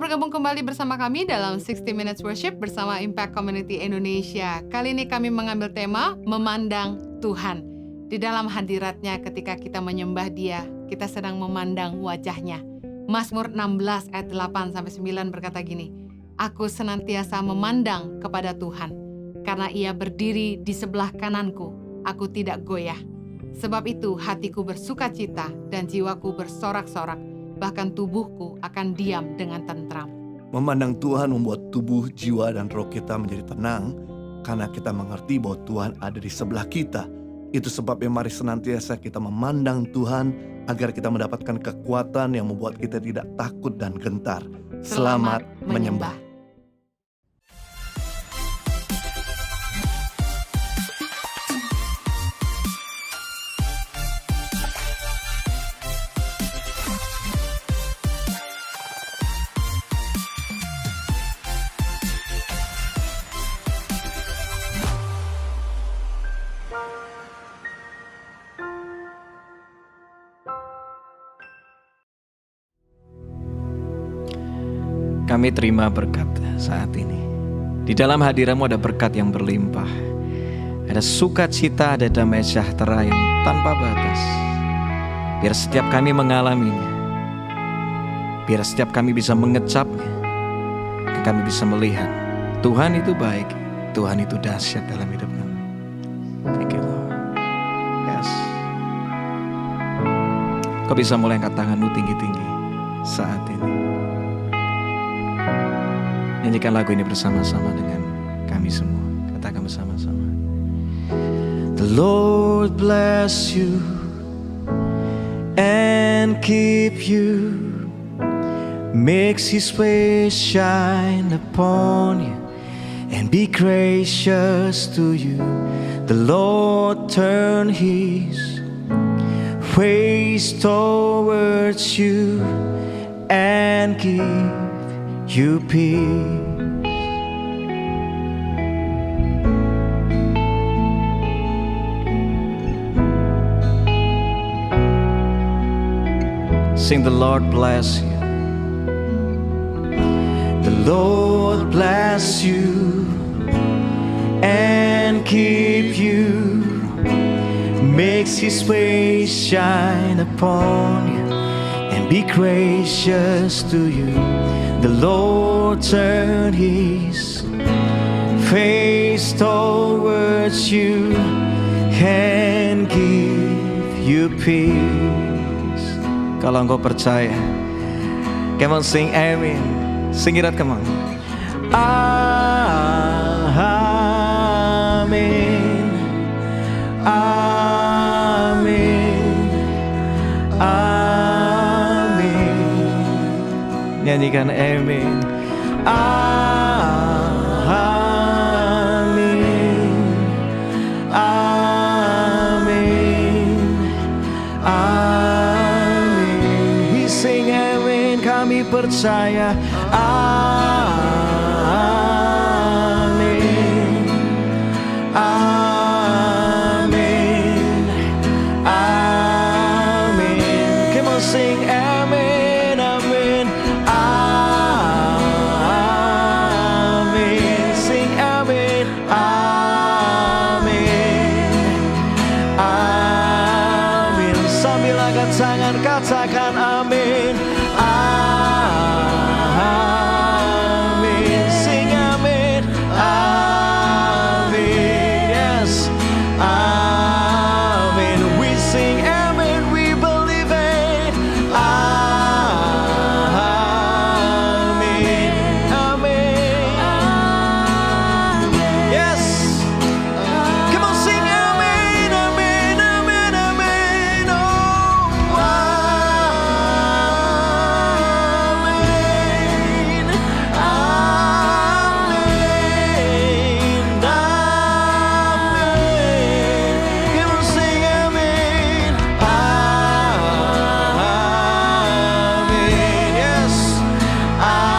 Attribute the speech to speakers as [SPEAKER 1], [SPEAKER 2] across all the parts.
[SPEAKER 1] bergabung kembali bersama kami dalam 60 Minutes Worship bersama Impact Community Indonesia. Kali ini kami mengambil tema memandang Tuhan. Di dalam hadiratnya ketika kita menyembah Dia, kita sedang memandang wajahnya. Mazmur 16 ayat 8-9 berkata gini, Aku senantiasa memandang kepada Tuhan, karena Ia berdiri di sebelah kananku, aku tidak goyah. Sebab itu hatiku bersuka cita dan jiwaku bersorak-sorak, bahkan tubuhku akan diam dengan tentram.
[SPEAKER 2] Memandang Tuhan membuat tubuh, jiwa, dan roh kita menjadi tenang, karena kita mengerti bahwa Tuhan ada di sebelah kita. Itu sebabnya mari senantiasa kita memandang Tuhan, agar kita mendapatkan kekuatan yang membuat kita tidak takut dan gentar. Selamat menyembah.
[SPEAKER 3] Kami terima berkat saat ini. Di dalam hadirat-Mu ada berkat yang berlimpah. Ada sukacita, ada damai sejahtera yang tanpa batas. Biar setiap kami mengalaminya. Biar setiap kami bisa mengecapnya. Kami bisa melihat Tuhan itu baik, Tuhan itu dahsyat dalam hidup kami. Thank you Lord. Yes. Kau bisa mulai angkat tanganmu tinggi-tinggi saat ini. Nyanyikan lagu ini bersama-sama dengan kami semua. Katakan bersama-sama. The Lord bless you and keep you, makes His face shine upon you and be gracious to you. The Lord turn His face towards you and give you peace. Sing, the Lord bless you. The Lord bless you and keep you, makes His face shine upon you and be gracious to you. The Lord turn His face towards you and give you peace. Kalau engkau percaya, come on, sing amen. Sing it out, come on. Amen. Amen. Amen. Nyanyikan amen. Amen. Amen. Amen. We sing amen, kami percaya. Amen. Amen. Amen. Come on, sing amen. Amen. Amen. Sing amen. Amen. Amen. Sambil angkat tangan katakan amin. Amin. Sing amin. Amin. Yes. Amin. We sing amin. We believe it. Amin. Amin. Yes. Come on, sing amin. Amin. Amin. Amin. Oh. Amin. Amin. Amin. Come on, sing amin. Amin. Yes. Amin.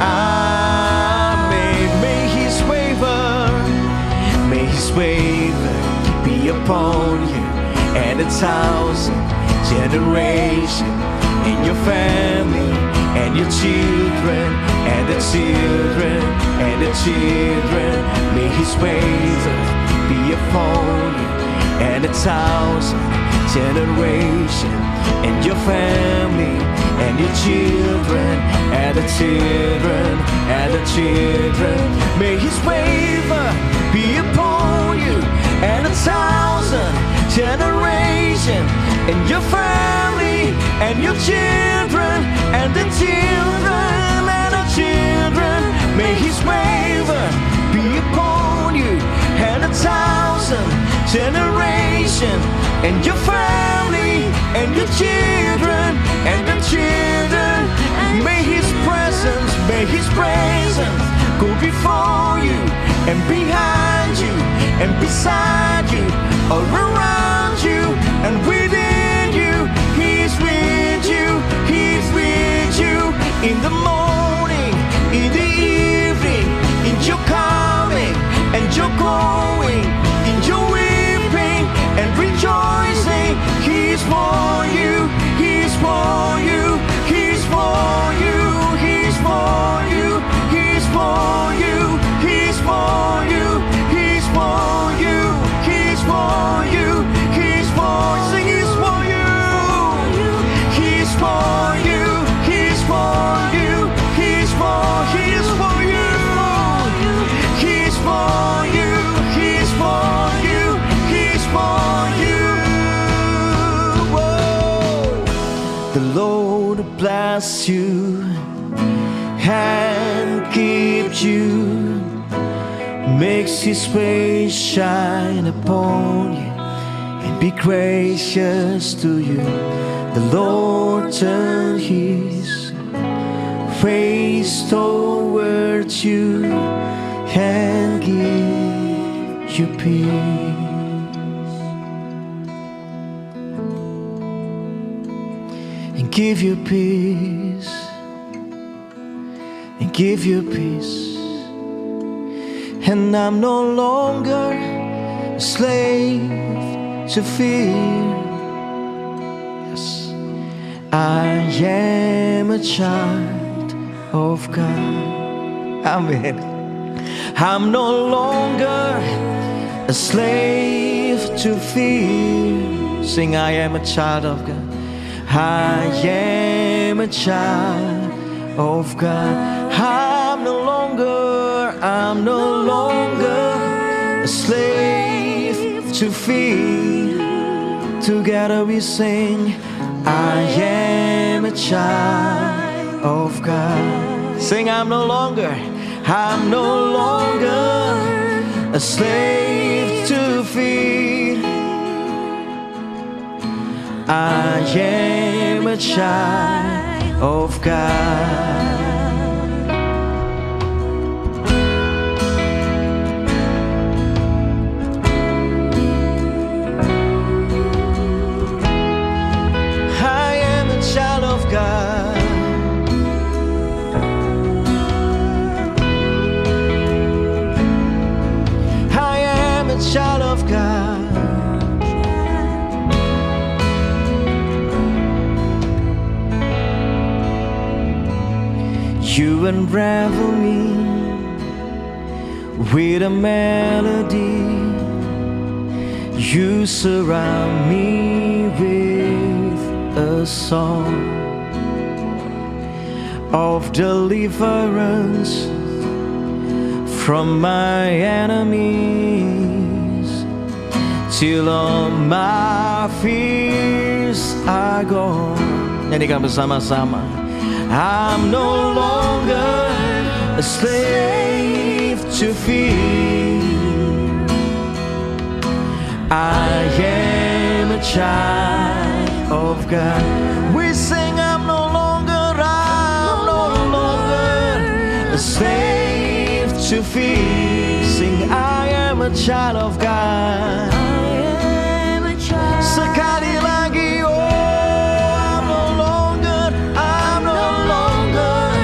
[SPEAKER 3] Amen. May His favor be upon you and 1,000 generations in your family and your children and the children and the children. May His favor be upon you and 1,000 generations and your family and your children and the children and the children. May His favor be upon you and 1,000 generations and your family and your children and the children and the children. May His favor be upon you and 1,000 generations and your family and your children and the children. May His presence go before you and behind you and beside you, all around you and within you. He's with you, He's with you in the morning, in the evening, in your coming and your going, in your weeping and rejoicing. He's for you, He's for you, He's for you, He's for you, He's for you, He's for you, He's for you, He's for you, He's for, sing He's for you, He's for you, He's for you, He's for, He's for you, He's for you, He's for you, He's for you. Whoa. The Lord bless you and keep you, makes His face shine upon you and be gracious to you. The Lord turn His face towards you and give you peace. And give you peace. And give you peace. And I'm no longer a slave to fear. Yes, I am a child of God. Amen. I'm no longer a slave to fear. Sing, I am a child of God. I am a child of God. I'm no longer a slave to fear. Together we sing, I am a child of God. Sing, I'm no longer a slave to fear. I am a child of God. Child of God, you unravel me with a melody. You surround me with a song of deliverance from my enemies, till all my fears are gone. Nyanyikan bersama-sama. I'm no longer a slave to fear. I am a child of God. We sing, I'm no longer a slave to fear. Sing, I am a child of God. Sekali lagi, oh, I'm no longer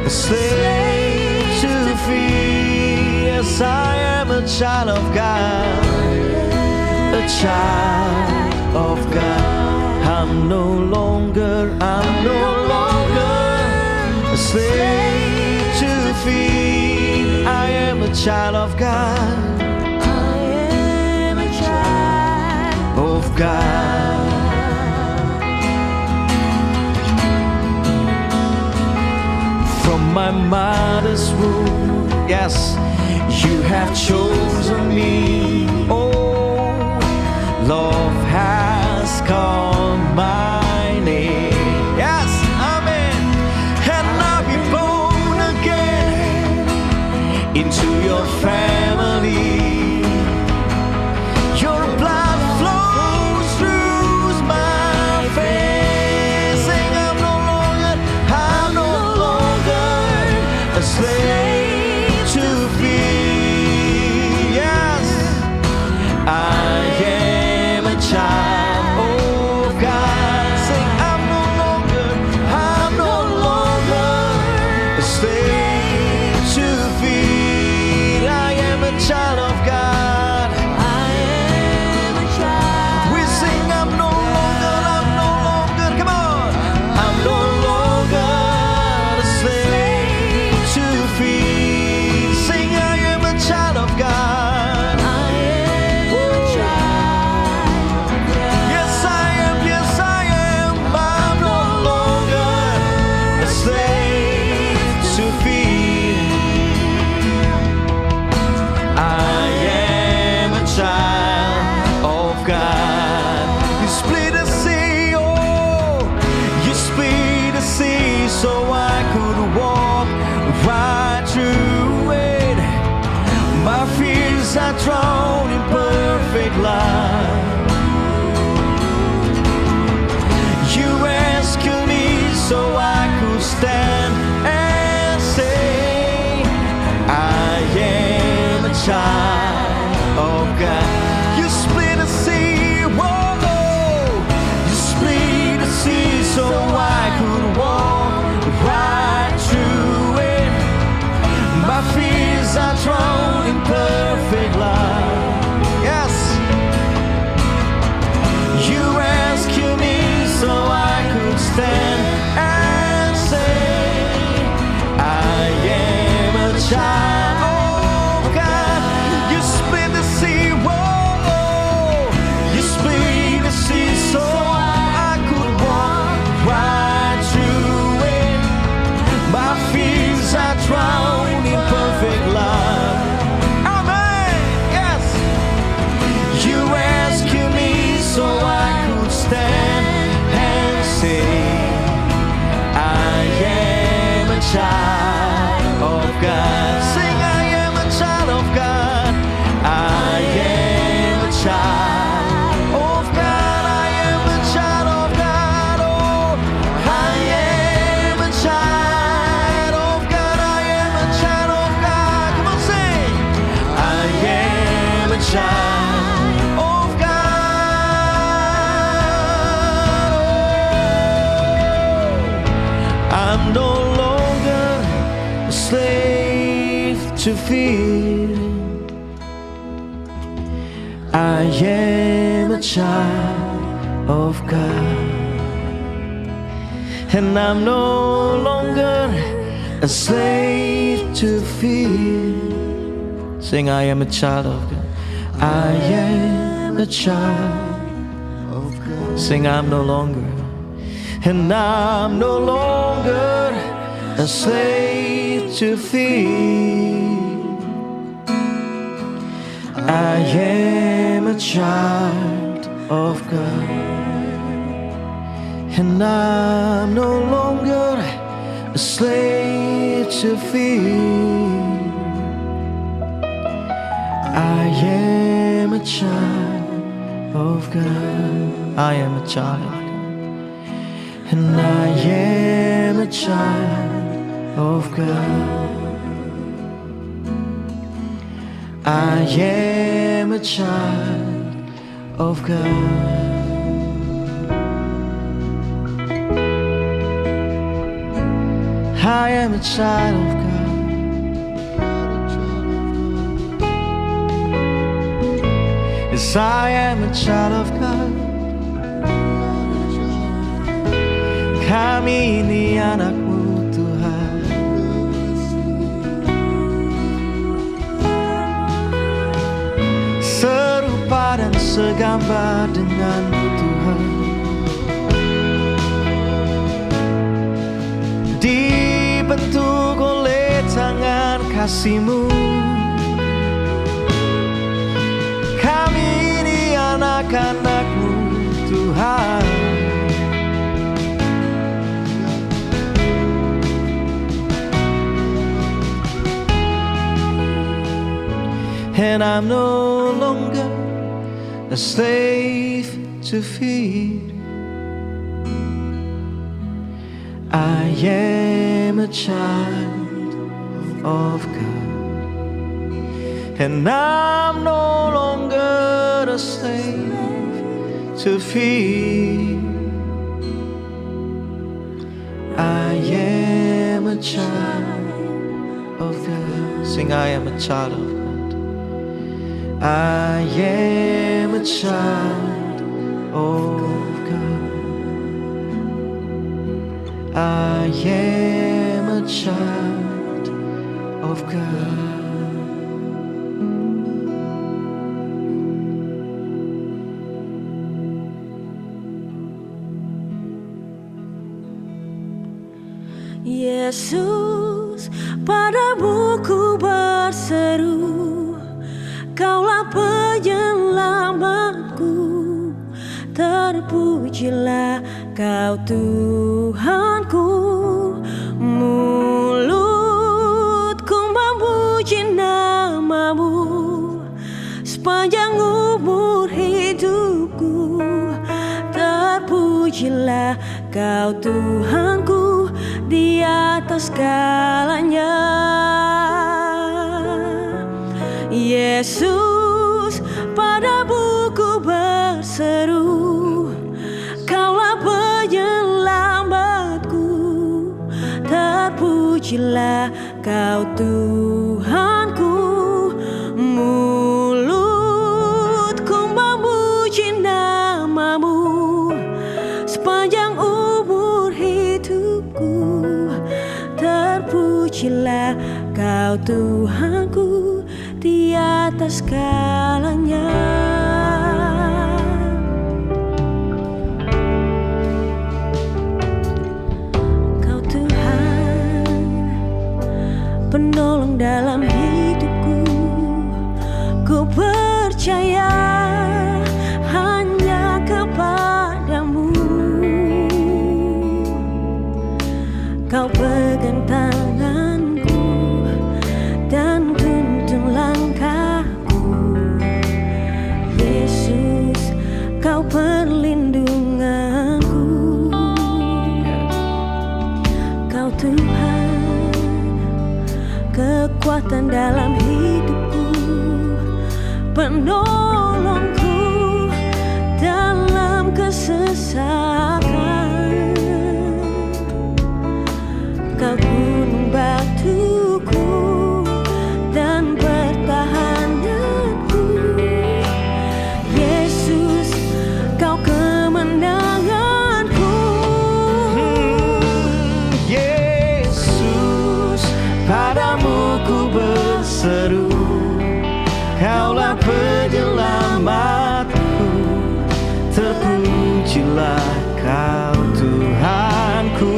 [SPEAKER 3] a slave to fear. Yes, I am a child of God, a child of God. I'm no longer a slave to fear. I am a child of God.
[SPEAKER 4] I am a child
[SPEAKER 3] Of God. From my mother's womb, yes, you have chosen me. Oh, love has called my name. Yes, amen. And I'll be born again into your family. Your blood flows through my veins. Sing, I'm no longer a slave to fear. Yes, I am a child of God. Sing, I'm no longer a slave to fear. I am a child of God.
[SPEAKER 4] I am a child
[SPEAKER 3] We sing, I'm no longer, come on. I'm no longer a slave to fear. Sing, I am a child of God.
[SPEAKER 4] I am a child of God.
[SPEAKER 3] Yes, I am, I'm no longer a slave to fear. I am a child of God. You split the sea, oh, you split the sea so I could walk right through it. My fears are drowned in perfect love. You rescued me so I could stand and say, I am a child of God. You split the sea, whoa, you split the sea so I could walk right through it. My fears are drowned in perfect love. Yes, you rescued me so I could stand and say, I am a child of God. You split the sea, whoa, you split the sea so I could walk right through it. My fears are drowned in perfect love. Amen. Yes. You rescued me so I could stand and say, I am a child of God. Sing, I am a child of God. I am a child of God. I am a child of God. Oh, I am a child of God. I am a child of God. Come on, sing. I am a child of God. I'm no longer a slave to fear. I am a child of God. And I'm no longer a slave to fear. Sing, I am a child of God. I am a child of God. Sing, I'm no longer, and I'm no longer a slave to fear. I am a child of God, and I'm no longer a slave to fear. I am a child of God. I am a child of God, and I am a child of God. I am a child of God. I am a child of God. Yes, I am a child of God. kami ini anak-Mu Tuhan. Serupa dan segambar dengan-Mu Tuhan. Dibentuk oleh tangan kasih-Mu. Kami ini anak-anak-Mu Tuhan. And I'm no longer a slave to fear. I am a child of God. And I'm no longer a slave to fear. I am a child of God. Sing, I am a child of God. I am a child of God. I am a child of God.
[SPEAKER 4] Yesus, padamu ku berseru, Kaulah penyelamatku, terpujilah Kau Tuhanku. Mulutku memuji nama-Mu sepanjang umur hidupku, terpujilah Kau Tuhanku di atas segalanya. Yesus, padamu ku berseru, Kaulah penyelamatku, terpujilah Kau Tuhanku. Mulutku memuji nama-Mu sepanjang umur hidupku, terpujilah Kau Tuhanku di atas segalanya. Kau Tuhan, penolong dalam hidupku, ku percaya hanya kepada-Mu. Kau pegang tanganku dan tuntun langkahku. Yesus, Kau perlindunganku. Kau Tuhan, kekuatan dalam hidupku, penolongku dalam kesesakan. Kau gunung batuku dan pertahananku. Yesus, Kau kemenanganku.
[SPEAKER 3] Yesus, padamu ku berseru, Kaulah penyelamatku, terpujilah Kau Tuhanku.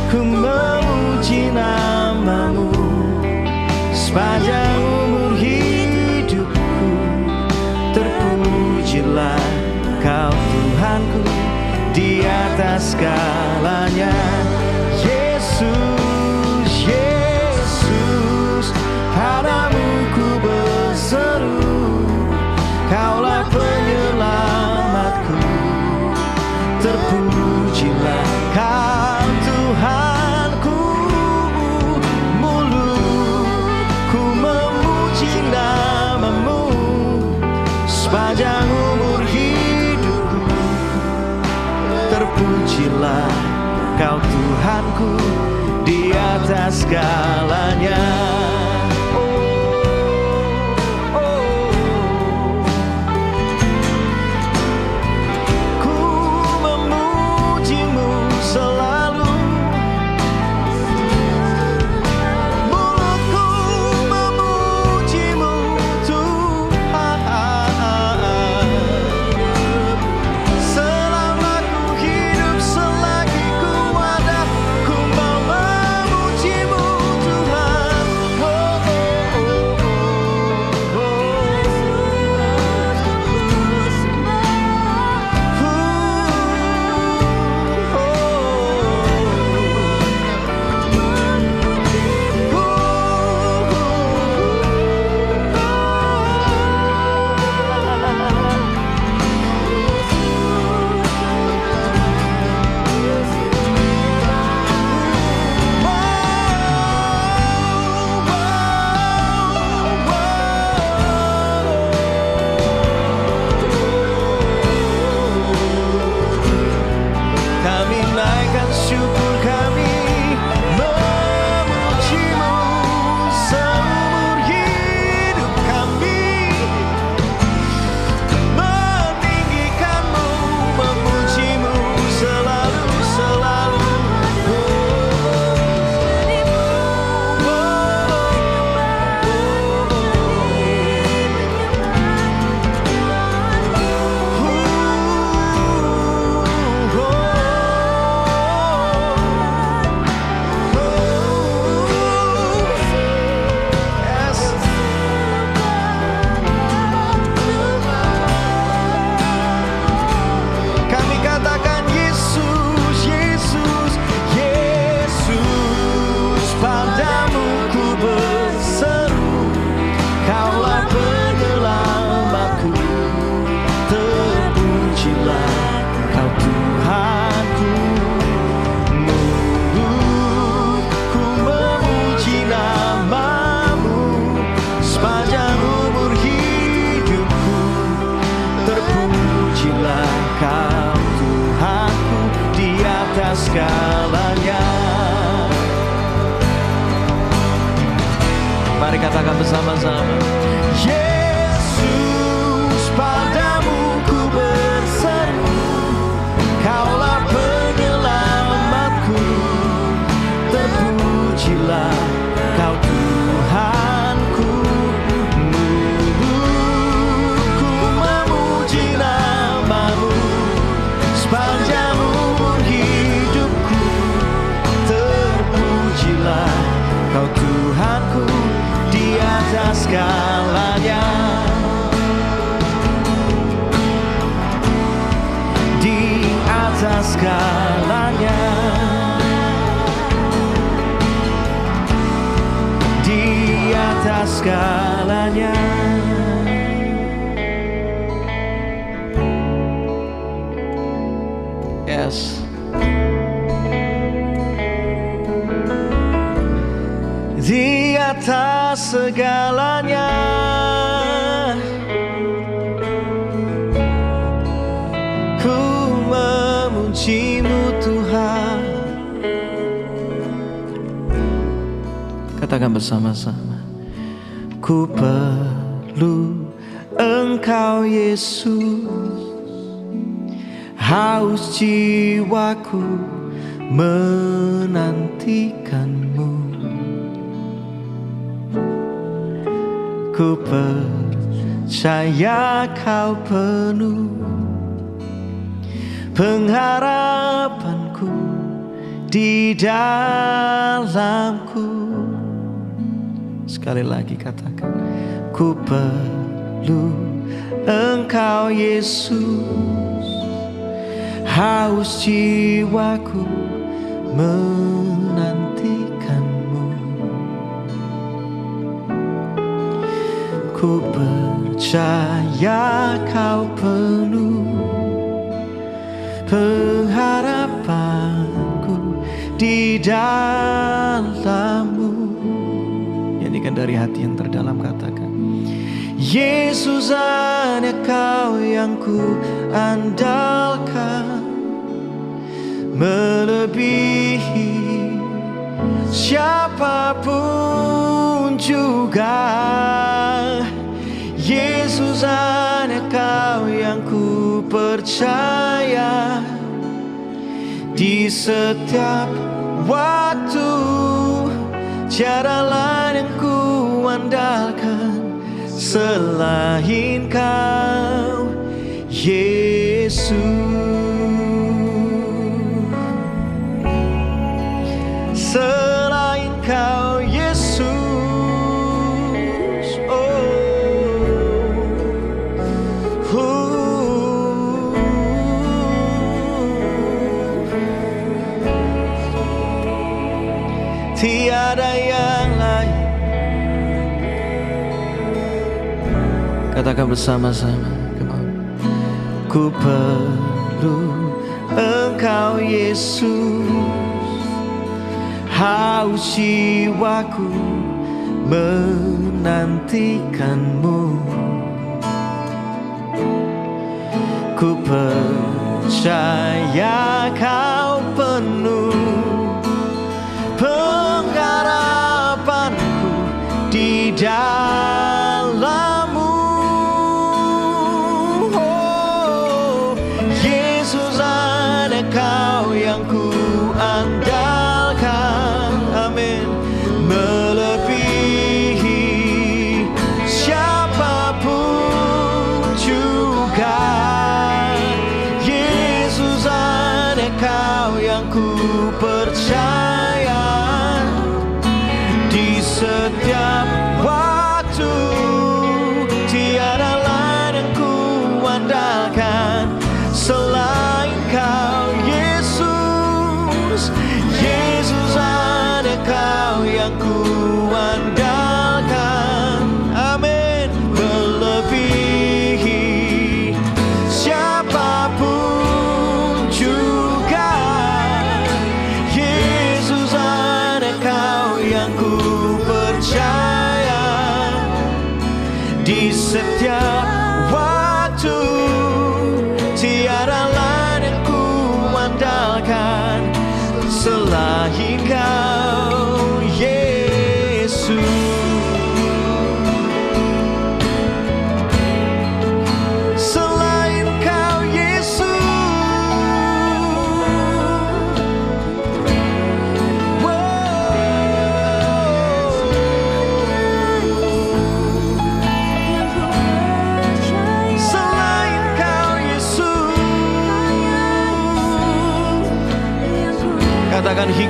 [SPEAKER 3] Ku memuji nama-Mu sepanjang umur hidupku, terpujilah Kau Tuhanku di atas segalanya. Yesus, Yesus, padamu ku berseru, Kaulah penyelamatku, terpujilah Kau Tuhanku. Mulutku memuji nama-Mu sepanjang umur hidupku, terpujilah Kau Tuhanku di atas segalanya. Ku Mari katakan bersama-sama. Yesus, padamu ku berseru, Kaulah penyelamatku. Terpujilah Kau Tuhanku. Ku memuji namamu sepanjang umur hidupku. Terpujilah Kau Tuhanku di atas segalanya. Di atas segalanya. Di atas segalanya. Yes. Di atas segalanya. Ku memujimu Tuhan. Katakan bersama-sama. Ku perlu Engkau Yesus, haus jiwaku menantikanmu. Ku percaya Kau penuh pengharapanku di dalamku. Sekali lagi katakan, ku perlu Engkau Yesus, haus jiwaku menantikanmu. Ku percaya Kau penuh pengharapanku di dalammu. Nyanyikan dari hati yang terdalam, katakan, Yesus hanya Kau yang ku andalkan, melebihi siapapun juga. Yesus hanya Kau yang ku percaya di setiap waktu. Tiada lain yang ku andalkan selain Kau, Yesus. Selain Kau, Yesus. Tiada yang lain. Katakan bersama-sama, come on. Ku perlu Engkau Yesus, haus jiwaku menantikanmu. Ku percaya Kau penuh pengharapanku di dalammu. Oh, Yesus ada Kau yang ku andalkan, amin, melebihi siapapun juga. Yesus ada Kau yang ku percaya di setiap waktu. Tiada lain yang ku andalkan selain Kau, Yesus. Yesus ada Kau yang ku andalkan, amin, melebihi siapapun juga. Yesus ada Kau yang ku percaya di setiap waktu. Tiada lain yang ku andalkan selain Kau, Yesus.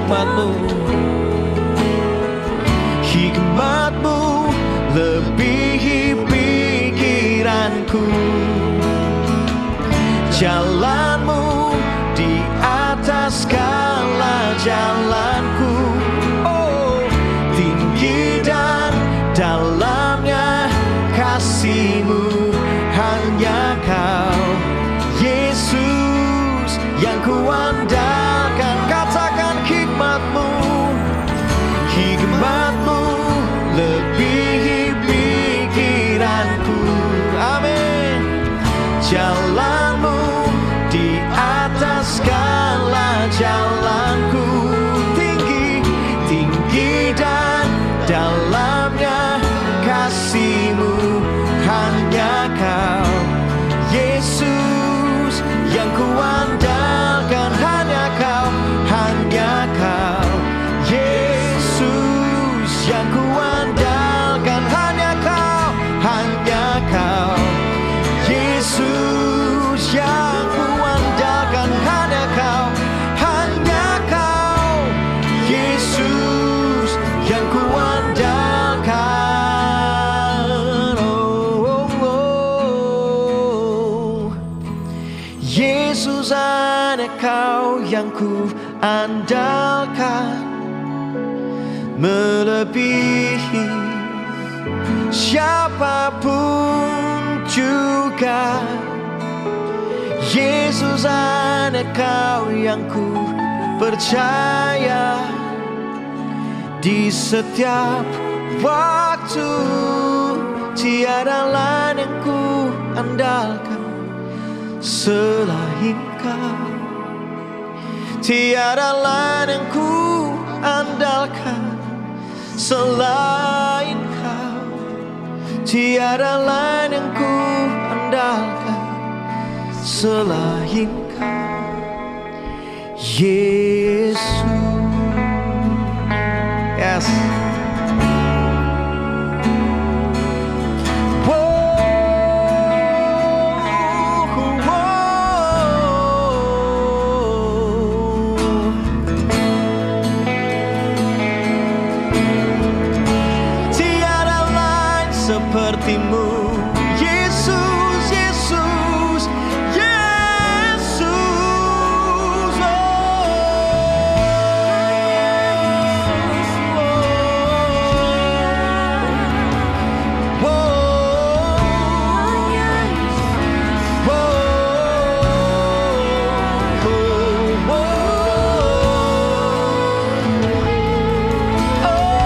[SPEAKER 3] hikmat-Mu. Hikmat-Mu lebihi pikiranku. Jalan-Mu di atas segala jalanku. Oh, tinggi dan dalamnya kasih-Mu. Hanya Kau, Yesus, yang kuandalkan. Katakan hikmat-Mu. Hikmat-Mu lebihi pikiranku. Amin. Jalan-Mu di atas segala jalanku. Tinggi, tinggi dan dalamnya kasih-Mu. Hanya Kau, Yesus, yang kuandalkan. Hanya Kau, hanya Kau, Yesus, yang kuandalkan. Hanya Kau, hanya Kau, Yesus, yang kuandalkan. Hanya Kau, hanya Kau, Yesus, yang kuandalkan. Oh, oh, oh. Yesus, hanya Kau yang kuandalkan, melebihi siapapun juga. Yesus, hanya Kau yang ku percaya di setiap waktu. Tiada lain yang ku andalkan selain Kau. Tiada lain yang ku andalkan selain Kau. Tiada lain yang ku andalkan selain Kau, Yesus. Yes. Seperti-Mu, Yesus, Yesus, Yesus. Oh, oh, oh, oh, oh, oh.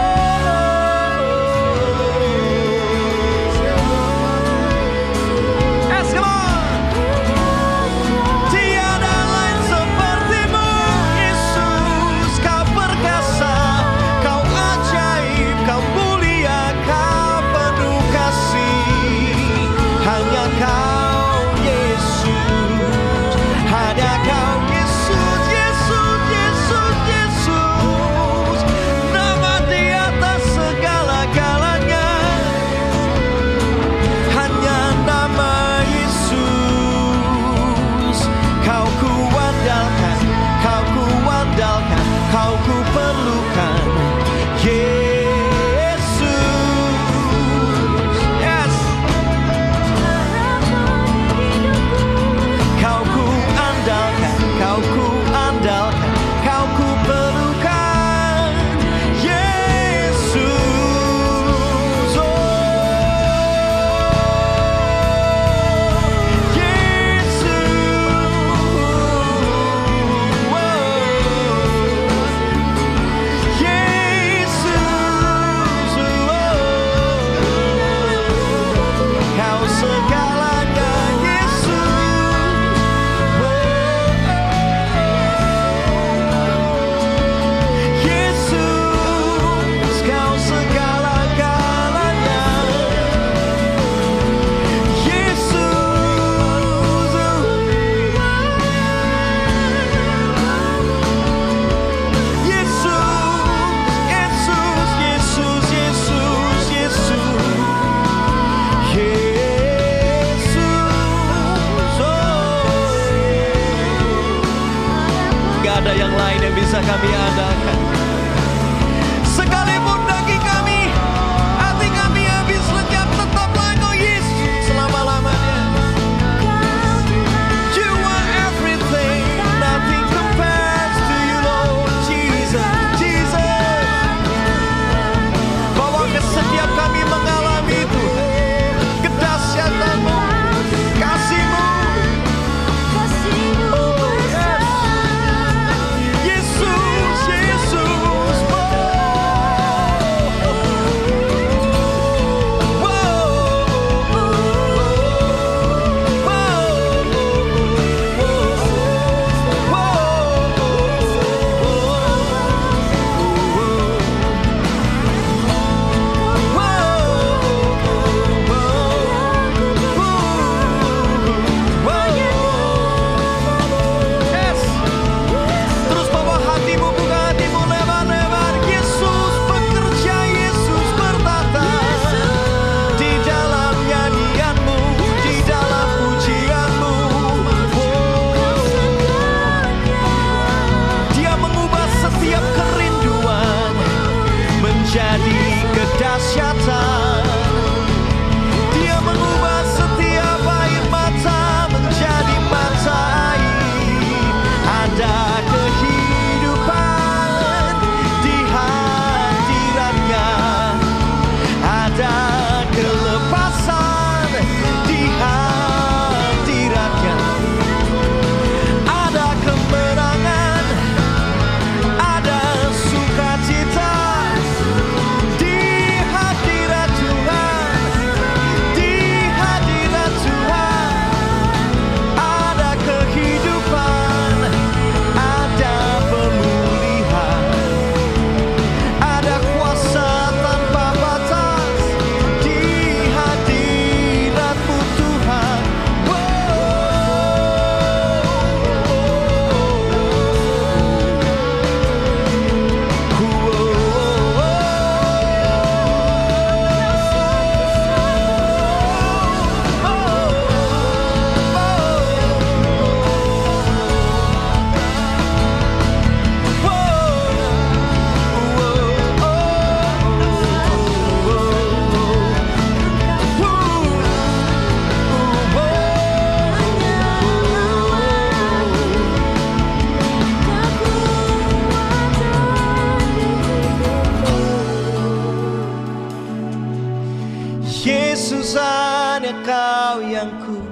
[SPEAKER 3] Yesus hanya Kau yang ku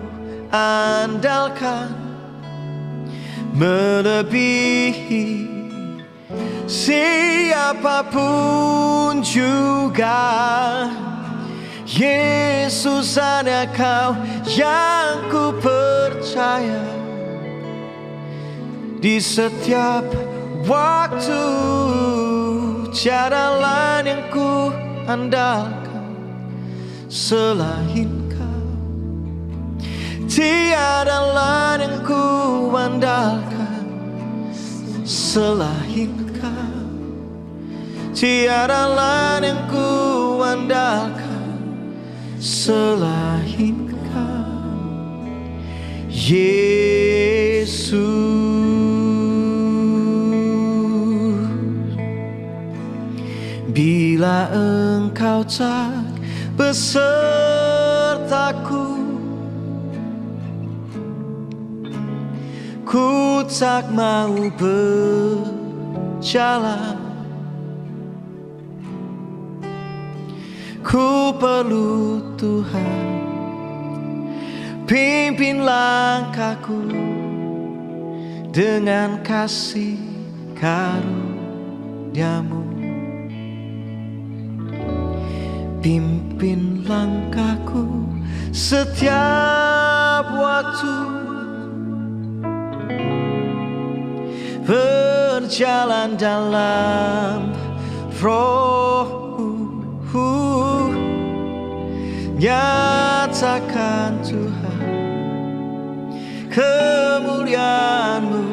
[SPEAKER 3] andalkan, melebihi siapapun juga. Yesus hanya Kau yang ku percaya, di setiap waktu tiada lain yang ku andalkan selain Kau. Tiada lain yang ku andalkan selain Kau. Tiada lain yang ku andalkan selain Kau, Yesus. Bila Engkau tak besertaku, ku tak mau berjalan. Ku perlu Tuhan, pimpin langkahku dengan kasih karunia-Mu. Pimpin langkahku setiap waktu, berjalan dalam Roh-Mu. Nyatakan Tuhan kemuliaan-Mu,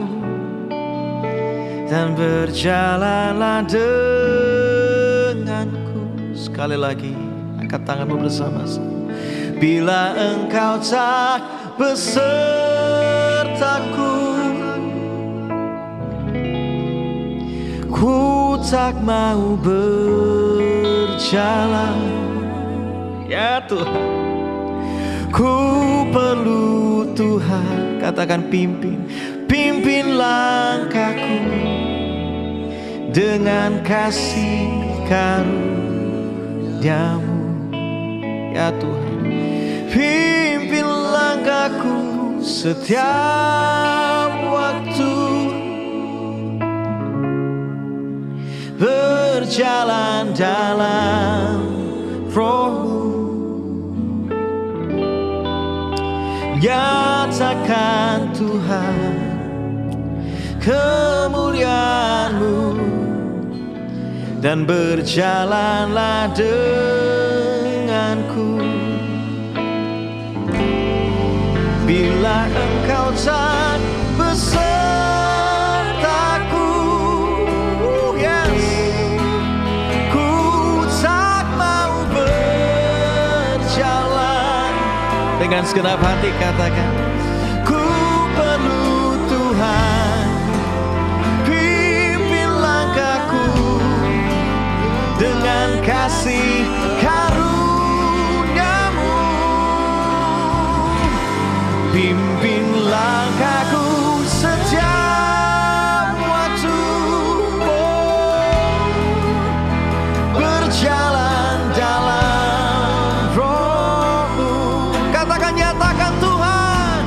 [SPEAKER 3] dan berjalanlah denganku. Sekali lagi, angkat tanganmu bersama-sama. Bila Engkau tak besertaku, ku tak mau berjalan. Ya Tuhan, ku perlu Tuhan. Katakan pimpin, pimpin langkahku dengan kasih karunia-Mu. Ya Tuhan, pimpin langkahku setiap waktu, berjalan dalam Roh-Mu. Nyatakan Tuhan kemuliaan-Mu, dan berjalanlah denganku. Bila Engkau tak besertaku, yes, ku tak mau berjalan. Dengan segenap hati katakan, ku perlu Tuhan, pimpin langkahku dengan kasih karunia-Mu. Pimpin langkahku setiap waktu, berjalan dalam Roh-Mu. Katakan, nyatakan Tuhan,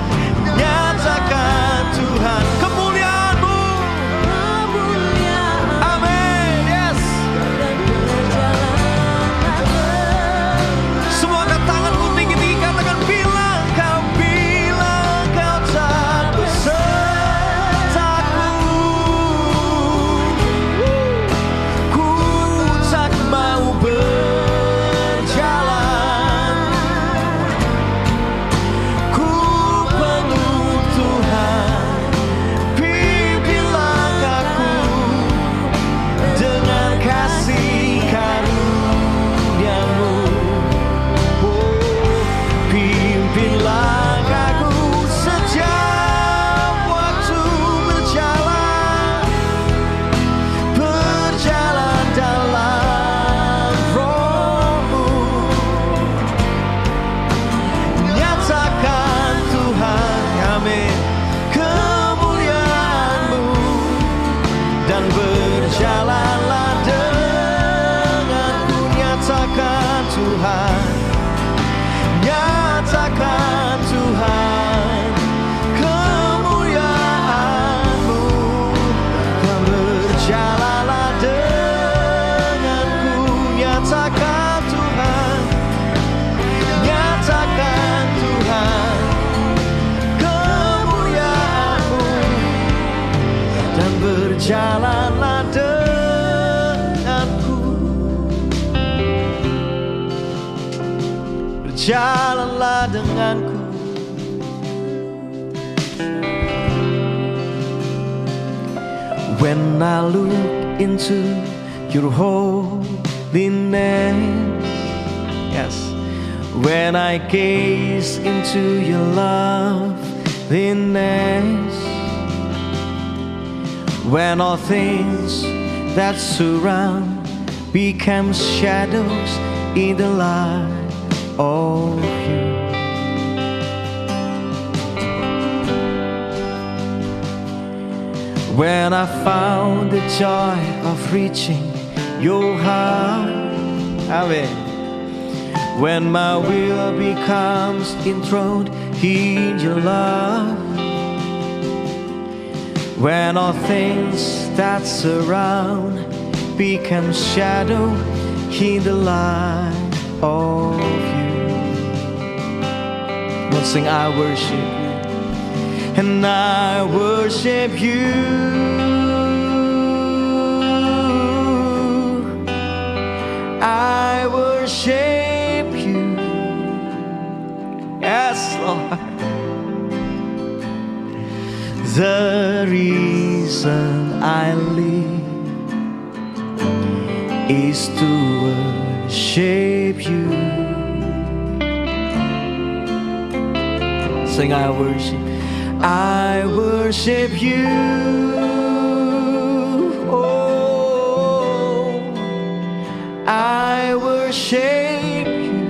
[SPEAKER 3] Nyatakan Tuhan, nyatakan Tuhan kemuliaan-Mu, dan berjalanlah denganku, berjalanlah denganku. When I look into your holiness, yes, when I gaze into your loveliness, when all things that surround become shadows in the light of you. When I found the joy of reaching your heart, amen. When my will becomes enthroned in your love, when all things that surround become shadow in the light of you. We'll sing, I worship you, and I worship you. I worship you. Yes, Lord. The reason I live is to worship you. Sing, I worship you. Oh, I worship you.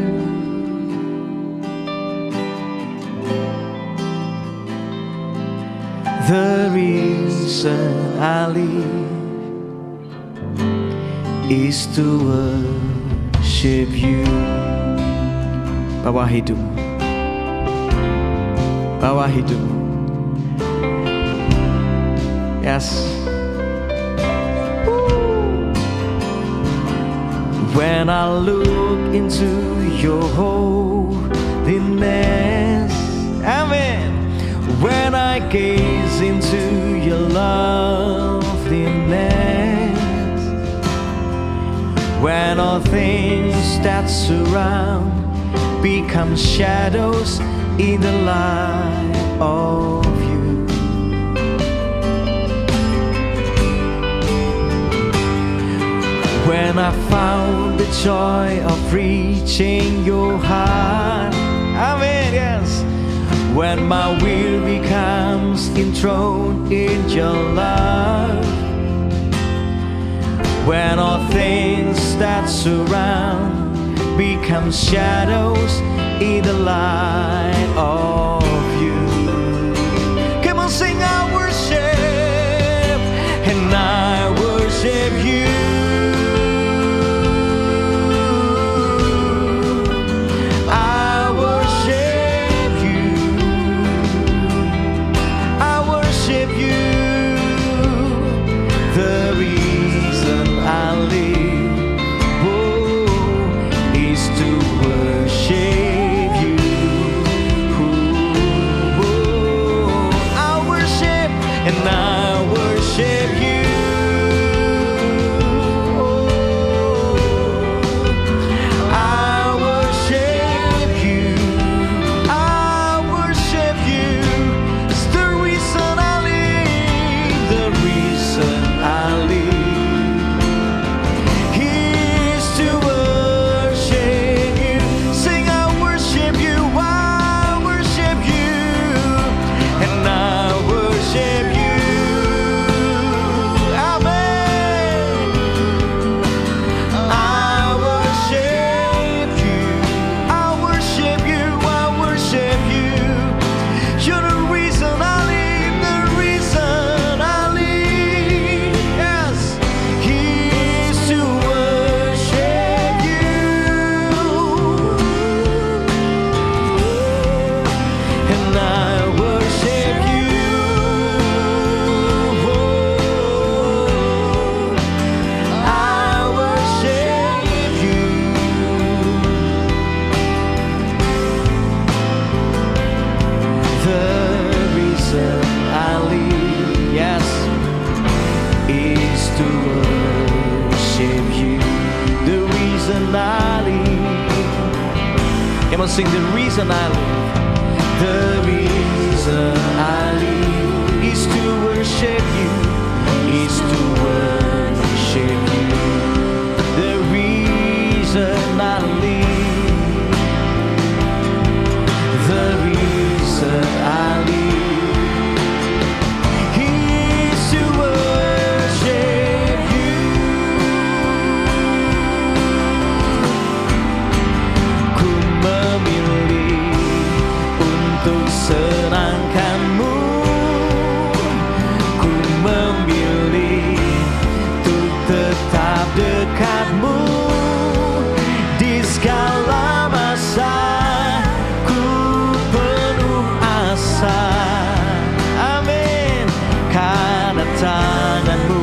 [SPEAKER 3] The reason I live is to worship you. Bawa hidup, bawa hidup. Yes. When I look into your holiness, amen. When I gaze into your loveliness, when all things that surround become shadows in the light of you. When I found the joy of reaching your heart, amen, yes. When my will becomes enthroned in your love, when all things that surround become shadows in the light of you. Come on, sing, I worship, and I worship you. on, sing the reason I live. The reason I live is to worship you, is to worship you. The reason I live, the reason I live is to worship you. Ku memilih untuk senangkanmu, ku memilih untuk tetap dekatmu di segala masa. Ku penuh asa, amin, karena tanganmu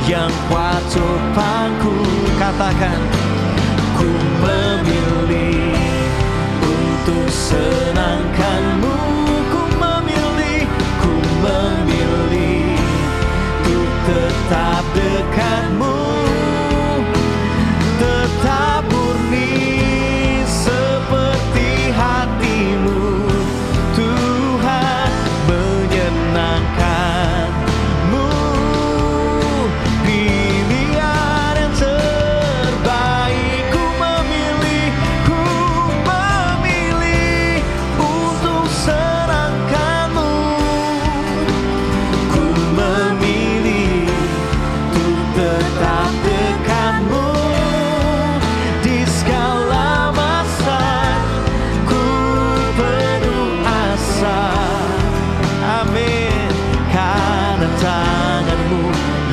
[SPEAKER 3] yang kuat topangku. Katakan, ku memilih untuk senangkanmu, ku memilih untuk tetap dekatmu, tetap murni seperti hatimu. Tuhan, menyenangkanmu, pilihan yang terbaik. Ku memilih untuk senangkanmu, ku memilih untuk tetap dekatmu di segala masa. Ku penuh asa, amin, karena tanganmu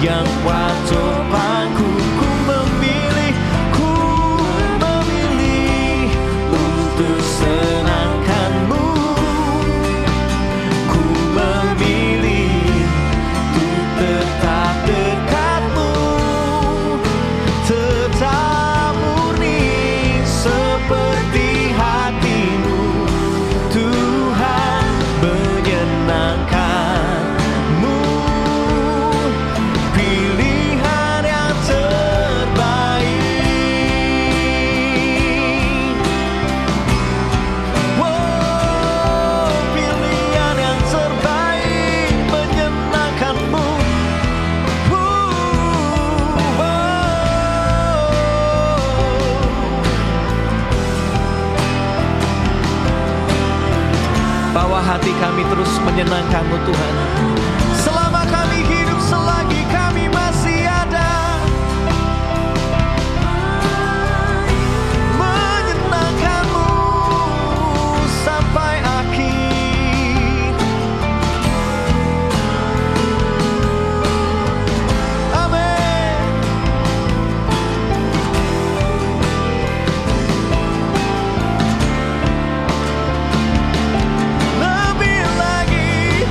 [SPEAKER 3] yang kuat topangku. Ku memilih untuk senangkanmu, ku memilih untuk tetap dekatmu, tetap murni seperti hatimu. Tuhan, menyenangkanmu, pilihan yang terbaik. Wow, pilihan yang terbaik, menyenangkanmu. Bawa hati kami terus menyenangkanmu Tuhan. Selama kami hidup, selagi kami masih ada, menyenangkanmu sampai akhir. Amin. Lebih lagi,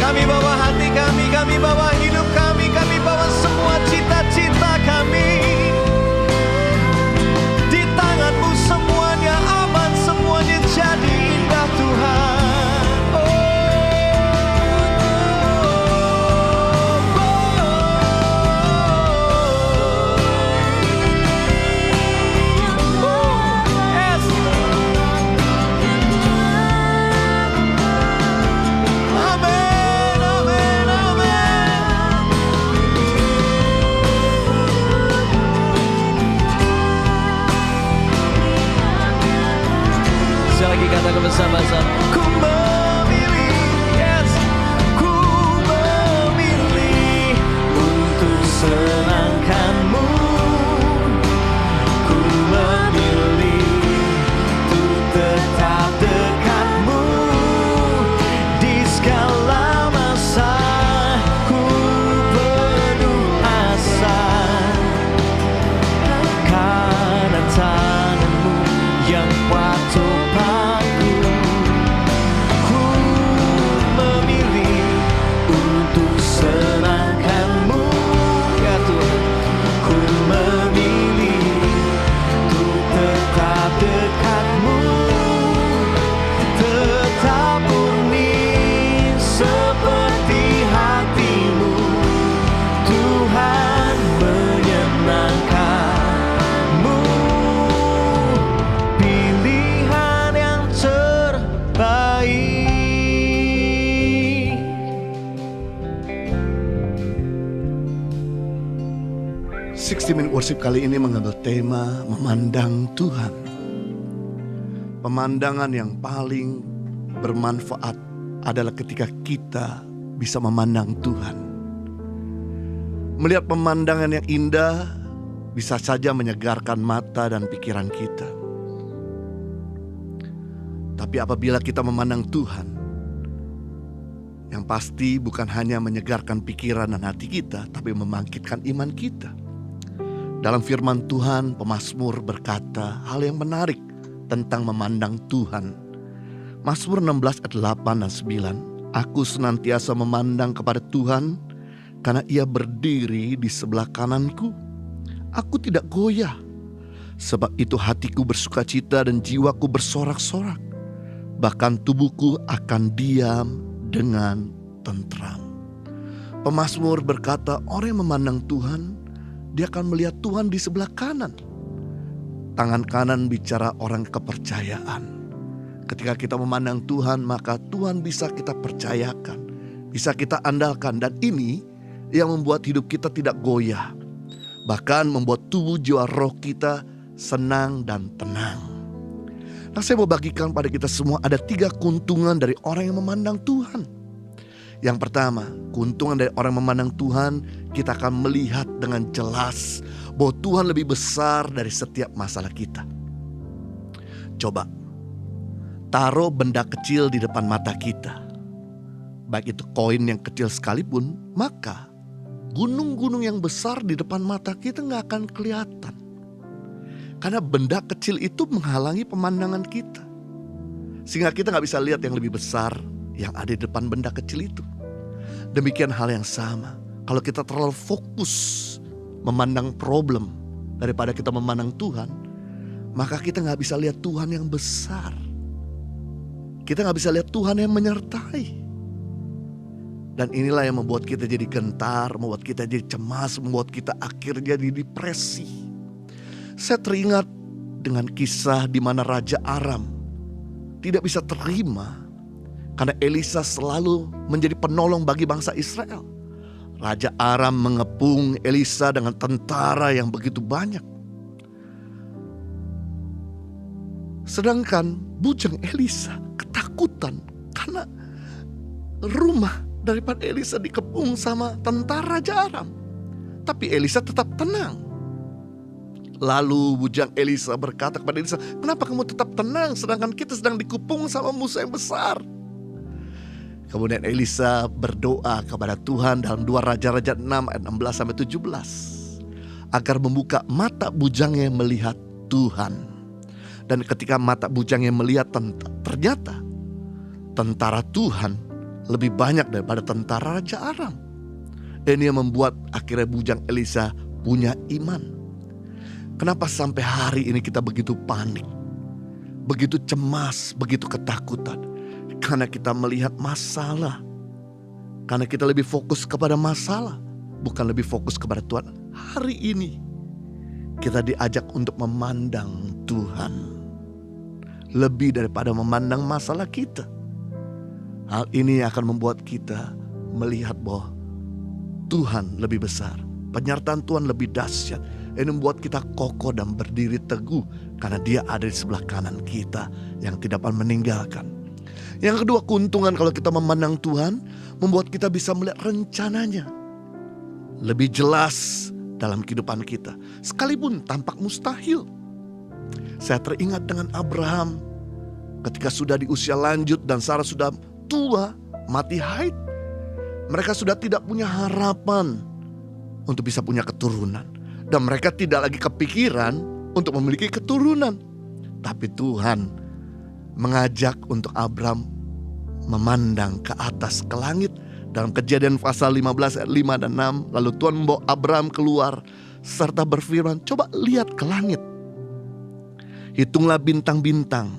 [SPEAKER 3] kami bawa hati kami bawa hidup kami bawa semua cita-cita kami di tanganmu. Semuanya aman, semuanya jadi indah Tuhan. Yes. Amin, amin, amin. Sekali lagi katakan bersama-sama. Ku memilih, yes, ku memilih untuk senangkanmu, ku memilih untuk tetap dekatmu di segala masa. Ku penuh asa, karena tanganmu yang kuat topangku. Ku
[SPEAKER 2] 60 Minute Worship kali ini mengambil tema memandang Tuhan. Pemandangan yang paling bermanfaat adalah ketika kita bisa memandang Tuhan. Melihat pemandangan yang indah bisa saja menyegarkan mata dan pikiran kita. Tapi apabila kita memandang Tuhan, yang pasti bukan hanya menyegarkan pikiran dan hati kita, tapi membangkitkan iman kita. Dalam firman Tuhan, pemazmur berkata hal yang menarik tentang memandang Tuhan. Mazmur 16 ayat 8 dan 9. Aku senantiasa memandang kepada Tuhan, karena Ia berdiri di sebelah kananku. Aku tidak goyah, sebab itu hatiku bersukacita dan jiwaku bersorak-sorak. Bahkan tubuhku akan diam dengan tentram. Pemazmur berkata orang yang memandang Tuhan, dia akan melihat Tuhan di sebelah kanan. Tangan kanan bicara orang kepercayaan. Ketika kita memandang Tuhan, maka Tuhan bisa kita percayakan, bisa kita andalkan. Dan ini yang membuat hidup kita tidak goyah, bahkan membuat tubuh jiwa roh kita senang dan tenang. Nah, saya mau bagikan pada kita semua ada 3 keuntungan dari orang yang memandang Tuhan. Yang pertama, keuntungan dari orang memandang Tuhan, kita akan melihat dengan jelas bahwa Tuhan lebih besar dari setiap masalah kita. Coba, taruh benda kecil di depan mata kita. Baik itu koin yang kecil sekalipun, maka gunung-gunung yang besar di depan mata kita gak akan kelihatan. Karena benda kecil itu menghalangi pemandangan kita. Sehingga kita gak bisa lihat yang lebih besar yang ada di depan benda kecil itu. Demikian hal yang sama. Kalau kita terlalu fokus memandang problem daripada kita memandang Tuhan, maka kita gak bisa lihat Tuhan yang besar. Kita gak bisa lihat Tuhan yang menyertai. Dan inilah yang membuat kita jadi gentar, membuat kita jadi cemas, membuat kita akhirnya jadi depresi. Saya teringat dengan kisah di mana Raja Aram tidak bisa terima karena Elisa selalu menjadi penolong bagi bangsa Israel. Raja Aram mengepung Elisa dengan tentara yang begitu banyak. Sedangkan bujang Elisa ketakutan karena rumah daripada Elisa dikepung sama tentara Raja Aram. Tapi Elisa tetap tenang. Lalu bujang Elisa berkata kepada Elisa, kenapa kamu tetap tenang sedangkan kita sedang dikepung sama musuh yang besar? Kemudian Elisa berdoa kepada Tuhan dalam 2 Raja-Raja 6 ayat 16-17. Agar membuka mata bujangnya melihat Tuhan. Dan ketika mata bujangnya melihat, ternyata tentara Tuhan lebih banyak daripada tentara Raja Aram. Ini yang membuat akhirnya bujang Elisa punya iman. Kenapa sampai hari ini kita begitu panik, begitu cemas, begitu ketakutan? Karena kita melihat masalah. Karena kita lebih fokus kepada masalah, bukan lebih fokus kepada Tuhan. Hari ini kita diajak untuk memandang Tuhan lebih daripada memandang masalah kita. Hal ini akan membuat kita melihat bahwa Tuhan lebih besar, penyertaan Tuhan lebih dahsyat. Ini membuat kita kokoh dan berdiri teguh karena Dia ada di sebelah kanan kita yang tidak akan meninggalkan. Yang kedua, keuntungan kalau kita memandang Tuhan membuat kita bisa melihat rencananya lebih jelas dalam kehidupan kita, sekalipun tampak mustahil. Saya teringat dengan Abraham ketika sudah di usia lanjut dan Sarah sudah tua, mati haid. Mereka sudah tidak punya harapan untuk bisa punya keturunan. Dan mereka tidak lagi kepikiran untuk memiliki keturunan. Tapi Tuhan mengajak untuk Abraham memandang ke atas, ke langit. Dalam Kejadian pasal 15 ayat 5 dan 6. Lalu Tuhan membawa Abraham keluar serta berfirman, coba lihat ke langit. Hitunglah bintang-bintang.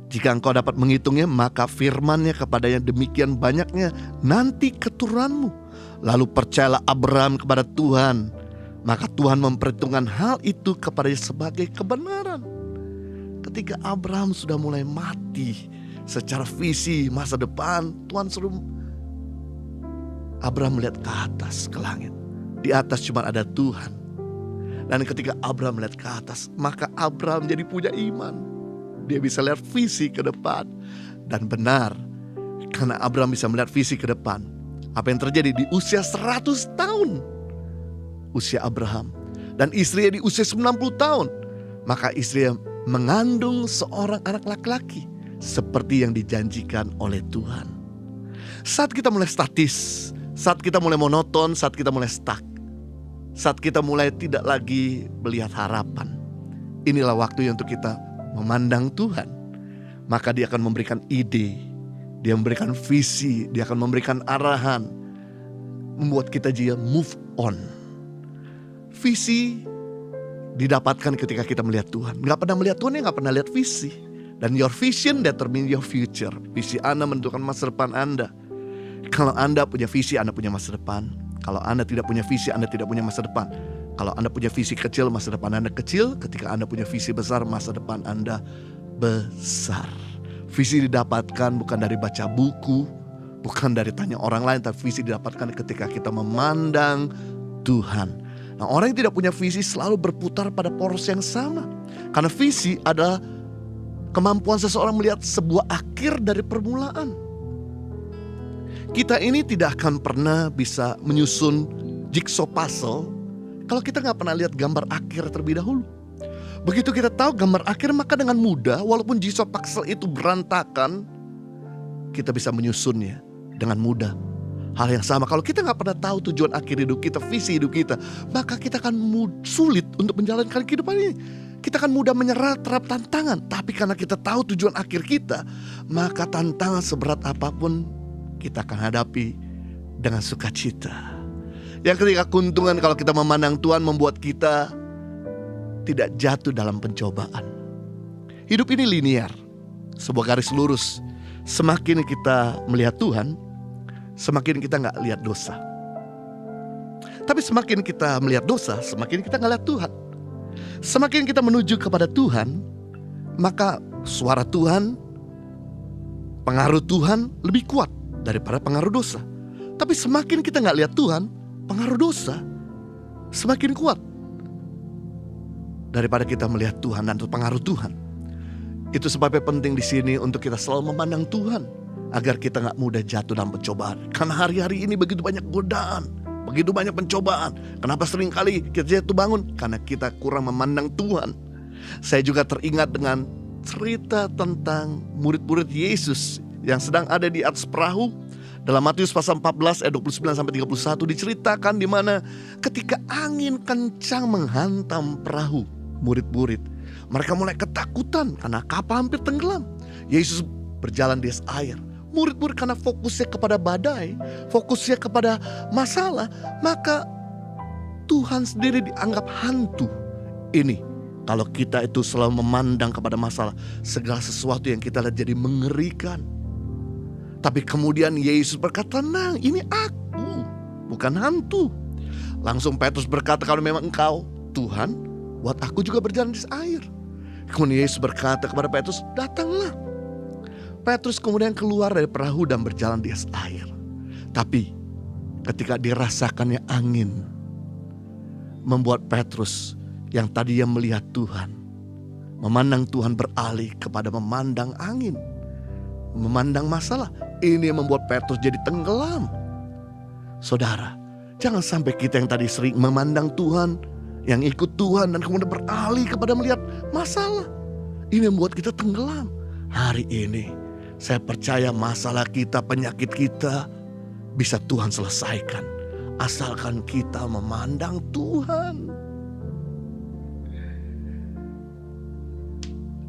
[SPEAKER 2] Jika engkau dapat menghitungnya, maka firman-Nya kepadanya, demikian banyaknya nanti keturunanmu. Lalu percayalah Abraham kepada Tuhan, maka Tuhan memperhitungkan hal itu kepadanya sebagai kebenaran. Ketika Abraham sudah mulai mati secara visi masa depan, Tuhan suruh Abraham melihat ke atas, ke langit. Di atas cuma ada Tuhan. Dan ketika Abraham melihat ke atas, maka Abraham jadi punya iman. Dia bisa lihat visi ke depan. Dan benar, karena Abraham bisa melihat visi ke depan, apa yang terjadi di usia 100 tahun, usia Abraham, dan istrinya di usia 90 tahun, maka istrinya mengandung seorang anak laki-laki seperti yang dijanjikan oleh Tuhan. Saat kita mulai statis, saat kita mulai monoton, saat kita mulai stuck, saat kita mulai tidak lagi melihat harapan, inilah waktunya untuk kita memandang Tuhan. Maka dia akan memberikan ide, dia memberikan visi, dia akan memberikan arahan, membuat kita juga move on. Visi didapatkan ketika kita melihat Tuhan. Gak pernah melihat Tuhan, ya gak pernah lihat visi. Dan your vision determine your future. Visi Anda menentukan masa depan Anda. Kalau Anda punya visi, Anda punya masa depan. Kalau Anda tidak punya visi, Anda tidak punya masa depan. Kalau Anda punya visi kecil, masa depan Anda kecil. Ketika Anda punya visi besar, masa depan Anda besar. Visi didapatkan bukan dari baca buku, bukan dari tanya orang lain, tapi visi didapatkan ketika kita memandang Tuhan. Nah, orang yang tidak punya visi selalu berputar pada poros yang sama. Karena visi adalah kemampuan seseorang melihat sebuah akhir dari permulaan. Kita ini tidak akan pernah bisa menyusun jigsaw puzzle kalau kita gak pernah lihat gambar akhir terlebih dahulu. Begitu kita tahu gambar akhir, maka dengan mudah, walaupun jigsaw puzzle itu berantakan, kita bisa menyusunnya dengan mudah. Hal yang sama, kalau kita gak pernah tahu tujuan akhir hidup kita, visi hidup kita, maka kita akan sulit untuk menjalankan kehidupan ini. Kita akan mudah menyerah terhadap tantangan. Tapi karena kita tahu tujuan akhir kita, maka tantangan seberat apapun kita akan hadapi dengan sukacita. Yang ketiga, keuntungan kalau kita memandang Tuhan membuat kita tidak jatuh dalam pencobaan. Hidup ini linear, sebuah garis lurus. Semakin kita melihat Tuhan, semakin kita gak lihat dosa. Tapi semakin kita melihat dosa, semakin kita gak lihat Tuhan. Semakin kita menuju kepada Tuhan, maka suara Tuhan, pengaruh Tuhan lebih kuat daripada pengaruh dosa. Tapi semakin kita gak lihat Tuhan, pengaruh dosa semakin kuat daripada kita melihat Tuhan dan pengaruh Tuhan. Itu sebabnya penting di sini untuk kita selalu memandang Tuhan, agar kita gak mudah jatuh dalam pencobaan. Karena hari-hari ini begitu banyak godaan, begitu banyak pencobaan. Kenapa sering kali kita jatuh bangun? Karena kita kurang memandang Tuhan. Saya juga teringat dengan cerita tentang murid-murid Yesus yang sedang ada di atas perahu. Dalam Matius pasal 14 ayat 29 sampai 31 diceritakan di mana ketika angin kencang menghantam perahu murid-murid, mereka mulai ketakutan karena kapal hampir tenggelam. Yesus berjalan di atas air. Murid-murid karena fokusnya kepada badai, fokusnya kepada masalah, maka Tuhan sendiri dianggap hantu. Ini kalau kita itu selalu memandang kepada masalah, segala sesuatu yang kita lihat jadi mengerikan. Tapi kemudian Yesus berkata, "Tenang, ini aku, bukan hantu." Langsung Petrus berkata, "Kalau memang engkau Tuhan, buat aku juga berjalan di air." Kemudian Yesus berkata kepada Petrus, "Datanglah." Petrus kemudian keluar dari perahu dan berjalan di atas air. Tapi ketika dirasakannya angin, membuat Petrus yang tadinya melihat Tuhan, memandang Tuhan, beralih kepada memandang angin, memandang masalah. Ini yang membuat Petrus jadi tenggelam. Saudara, jangan sampai kita yang tadi sering memandang Tuhan, yang ikut Tuhan dan kemudian beralih kepada melihat masalah, ini yang membuat kita tenggelam. Hari ini saya percaya masalah kita, penyakit kita bisa Tuhan selesaikan, asalkan kita memandang Tuhan.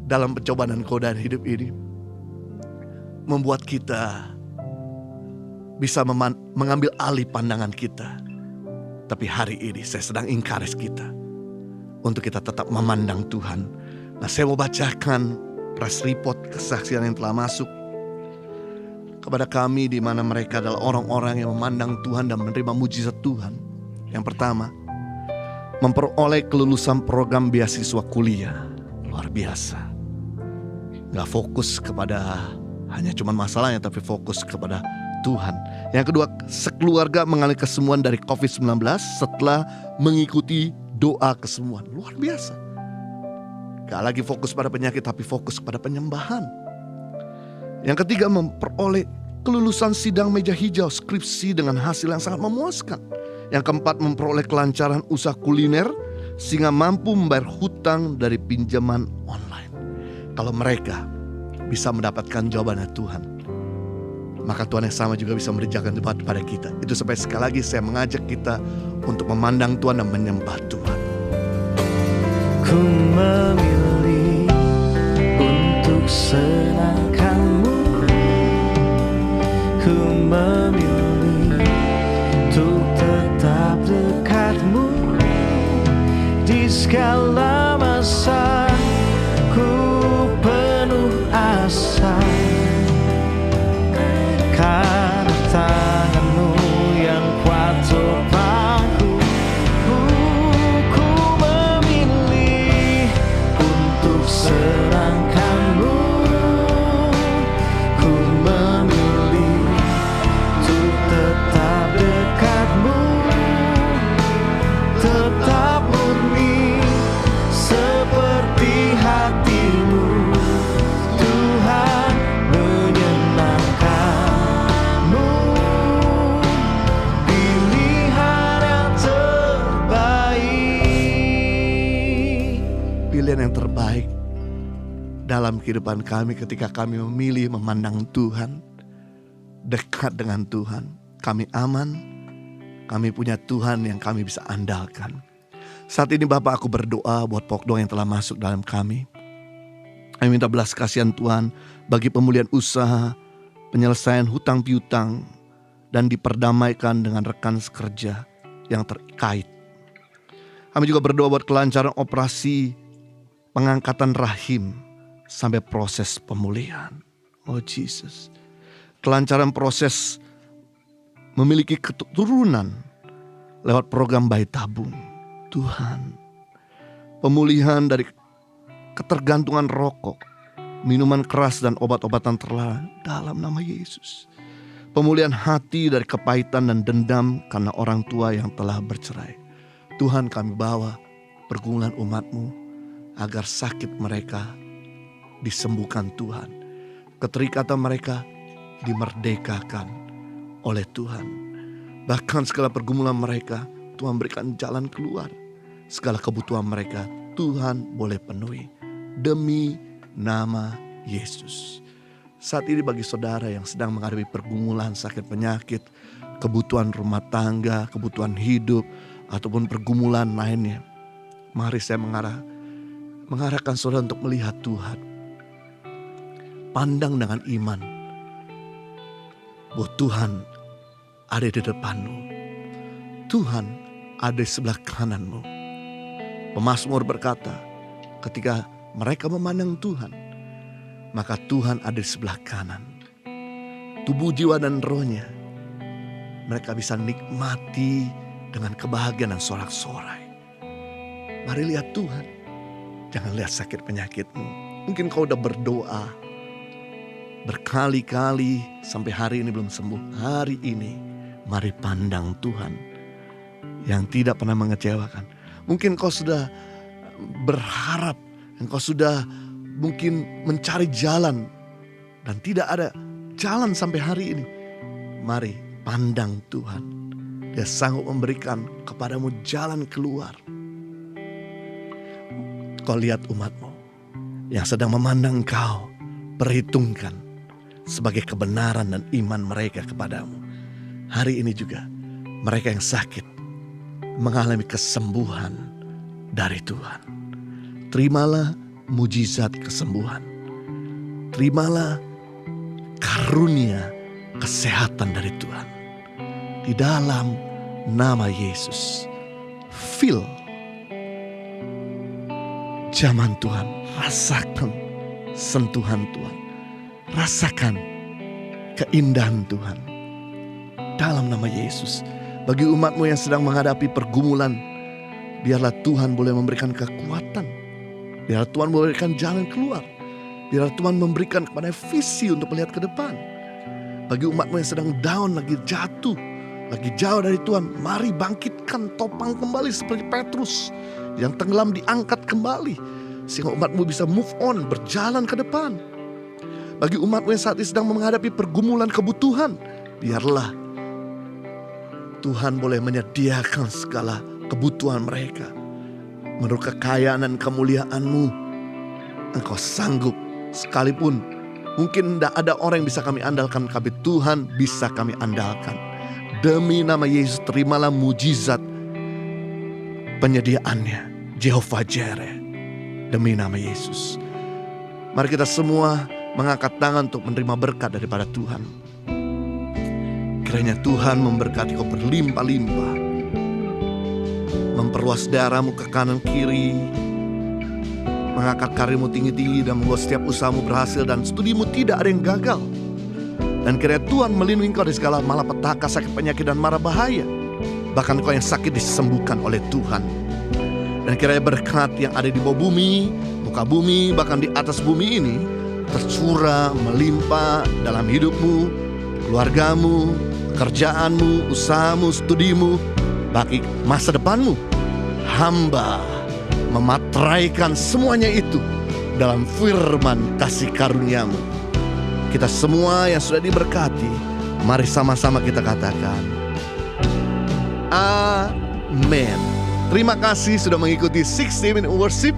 [SPEAKER 2] Dalam pencobaan dan godaan hidup ini membuat kita bisa mengambil alih pandangan kita. Tapi hari ini saya sedang encourage kita untuk kita tetap memandang Tuhan. Nah, saya mau bacakan press report kesaksian yang telah masuk kepada kami, di mana mereka adalah orang-orang yang memandang Tuhan dan menerima mujizat Tuhan. Yang pertama, memperoleh kelulusan program beasiswa kuliah. Luar biasa. Gak fokus kepada hanya cuma masalahnya, tapi fokus kepada Tuhan. Yang kedua, sekeluarga mengalami kesembuhan dari COVID-19 setelah mengikuti doa kesembuhan. Luar biasa. Gak lagi fokus pada penyakit, tapi fokus pada penyembahan. Yang ketiga, memperoleh kelulusan sidang meja hijau skripsi dengan hasil yang sangat memuaskan. Yang keempat, memperoleh kelancaran usaha kuliner sehingga mampu membayar hutang dari pinjaman online. Kalau mereka bisa mendapatkan jawabannya Tuhan, maka Tuhan yang sama juga bisa mengerjakan jawaban pada kita. Itu sampai sekali lagi saya mengajak kita untuk memandang Tuhan dan menyembah Tuhan.
[SPEAKER 3] Ku memilih untuk senangkanmu, ku memilih untuk tetap dekatmu di segala masa. Ku penuh asa karena tanganmu yang kuat topangku. Ku memilih untuk serangkanmu, ku memilih untuk tetap dekatmu, tetap murni seperti hatimu. Tuhan, menyenangkanmu, pilihan yang terbaik.
[SPEAKER 2] Pilihan yang terbaik dalam kehidupan kami ketika kami memilih memandang Tuhan, dekat dengan Tuhan. Kami aman, kami punya Tuhan yang kami bisa andalkan. Saat ini Bapak, aku berdoa buat pokok doa yang telah masuk dalam kami. Kami minta belas kasihan Tuhan bagi pemulihan usaha, penyelesaian hutang piutang, dan diperdamaikan dengan rekan sekerja yang terkait. Kami juga berdoa buat kelancaran operasi pengangkatan rahim sampai proses pemulihan. Oh Jesus, kelancaran proses memiliki keturunan lewat program bayi tabung. Tuhan, pemulihan dari ketergantungan rokok, minuman keras dan obat-obatan terlarang dalam nama Yesus. Pemulihan hati dari kepahitan dan dendam karena orang tua yang telah bercerai. Tuhan, kami bawa pergumulan umat-Mu agar sakit mereka disembuhkan Tuhan. Keterikatan mereka dimerdekakan oleh Tuhan. Bahkan segala pergumulan mereka, Tuhan berikan jalan keluar. Segala kebutuhan mereka, Tuhan boleh penuhi. Demi nama Yesus. Saat ini bagi saudara yang sedang menghadapi pergumulan, sakit penyakit, kebutuhan rumah tangga, kebutuhan hidup, ataupun pergumulan lainnya, mari saya mengarahkan saudara untuk melihat Tuhan. Pandang dengan iman bahwa Tuhan ada di depanmu. Tuhan ada di sebelah kananmu. Pemazmur berkata, ketika mereka memandang Tuhan, maka Tuhan ada di sebelah kanan. Tubuh, jiwa, dan rohnya mereka bisa nikmati dengan kebahagiaan dan sorak-sorai. Mari lihat Tuhan. Jangan lihat sakit penyakitmu. Mungkin kau udah berdoa berkali-kali sampai hari ini belum sembuh. Hari ini mari pandang Tuhan yang tidak pernah mengecewakan. Mungkin kau sudah berharap, engkau sudah mungkin mencari jalan dan tidak ada jalan sampai hari ini. Mari pandang Tuhan. Dia sanggup memberikan kepadamu jalan keluar. Kau lihat umatmu yang sedang memandang kau, perhitungkan sebagai kebenaran dan iman mereka kepadamu. Hari ini juga mereka yang sakit mengalami kesembuhan dari Tuhan. Terimalah mujizat kesembuhan. Terimalah karunia kesehatan dari Tuhan. Di dalam nama Yesus. Feel zaman Tuhan. Rasakan sentuhan Tuhan. Rasakan keindahan Tuhan. Dalam nama Yesus. Bagi umatmu yang sedang menghadapi pergumulan, biarlah Tuhan boleh memberikan kekuatan. Biarlah Tuhan memberikan jalan keluar. Biarlah Tuhan memberikan kepada visi untuk melihat ke depan. Bagi umatmu yang sedang down, lagi jatuh, lagi jauh dari Tuhan, mari bangkitkan diberikan topang kembali seperti Petrus. Yang tenggelam diangkat kembali. Sehingga umat-Mu bisa move on, berjalan ke depan. Bagi umat-Mu yang saat ini sedang menghadapi pergumulan kebutuhan, biarlah Tuhan boleh menyediakan segala kebutuhan mereka. Menurut kekayaan dan kemuliaan-Mu, Engkau sanggup. Sekalipun mungkin tidak ada orang yang bisa kami andalkan, tapi Tuhan bisa kami andalkan. Demi nama Yesus, terimalah mujizat penyediaannya, Jehovah Jireh. Demi nama Yesus. Mari kita semua mengangkat tangan untuk menerima berkat daripada Tuhan. Kiranya Tuhan memberkati kau berlimpah-limpah, memperluas daerahmu ke kanan kiri, mengangkat karirmu tinggi-tinggi dan membuat setiap usahamu berhasil dan studimu tidak ada yang gagal. Dan kiranya Tuhan melindungi kau dari segala malapetaka, sakit, penyakit, dan mara bahaya. Bahkan kau yang sakit disembuhkan oleh Tuhan. Dan kiranya berkat yang ada di bawah bumi, muka bumi, bahkan di atas bumi ini tercurah, melimpah dalam hidupmu, keluargamu, kerjaanmu, usahamu, studimu, bagi masa depanmu. Hamba memateraikan semuanya itu dalam firman kasih karunia-Mu. Kita semua yang sudah diberkati, mari sama-sama kita katakan amin. Terima kasih sudah mengikuti 60 Minute Worship.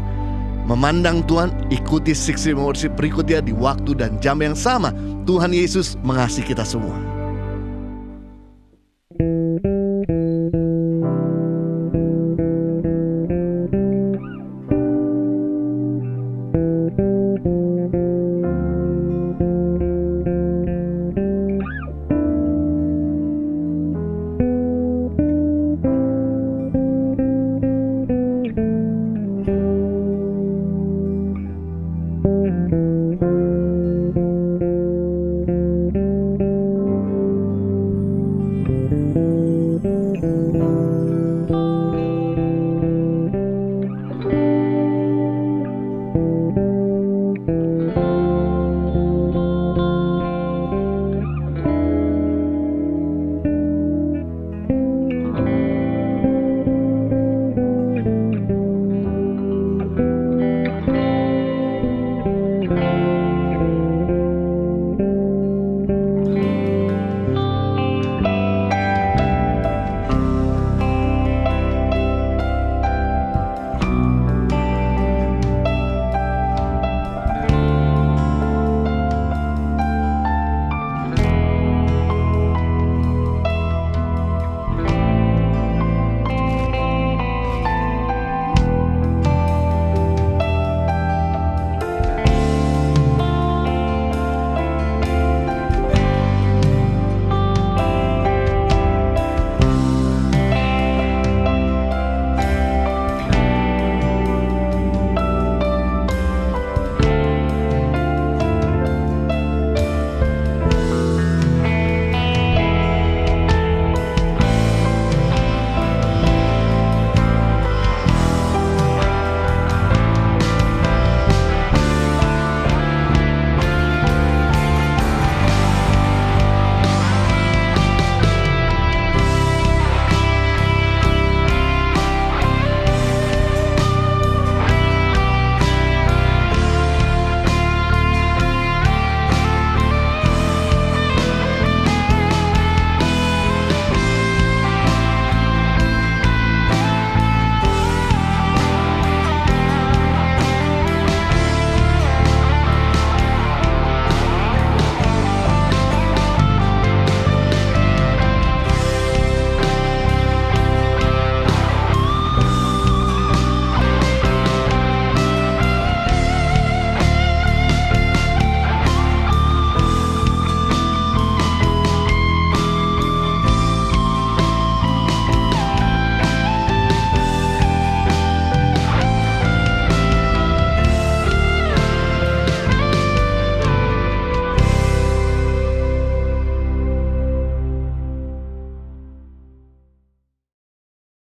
[SPEAKER 2] Memandang Tuhan, ikuti 60 Minute Worship berikutnya di waktu dan jam yang sama. Tuhan Yesus mengasihi kita semua.